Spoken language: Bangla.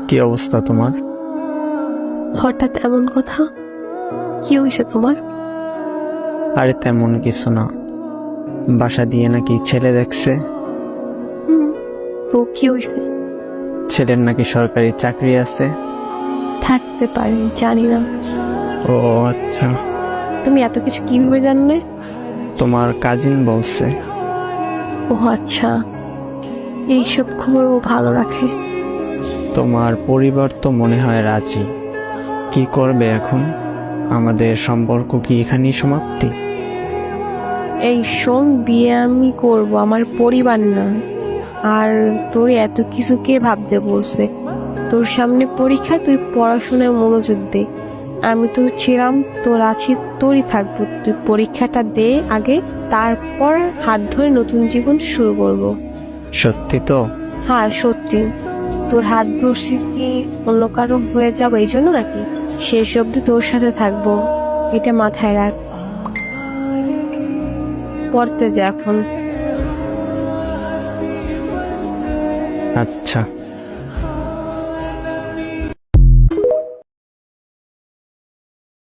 কি অবস্থা তোমার? হঠাৎ এমন কথা? কি হয়েছে তোমার? আরে তেমন কিছু না, বাসা দিয়ে নাকি ছেলে দেখছে। হুম, তো কি হয়েছে? ছেলের নাকি সরকারি চাকরি আছে। থাকতে পারে, জানি না। ও আচ্ছা, তুমি এত কিছু কিভাবে জানলে? তোমার কাজিন বলছে। ও আচ্ছা, এইসব খবর ও ভালো রাখে। তোমার পরিবার তো মনে হয় রাজি। কি করবে এখন? আমাদের সম্পর্ক কি এখানেই সমাপ্তি? এই শোন, বিয়ে আমি করব, আমার পরিবার না। আর তোর এত কিছু কে ভাবতে বলছে? তোর সামনে পরীক্ষা, তুই পড়াশোনায় মনোযোগ দে। আমি তোর ছিলাম, তোর আছি, তোরই থাকবো। তুই পরীক্ষাটা দে আগে, তারপর হাত ধরে নতুন জীবন শুরু করব। সত্যি তো? হ্যাঁ সত্যি। তোর হাত ধরছি কি অন্য কারো হয়ে যাবো এই জন্য নাকি? শেষ অব্দি তোর সাথে থাকবো, এটা মাথায় রাখ। পড়তে যা এখন। আচ্ছা।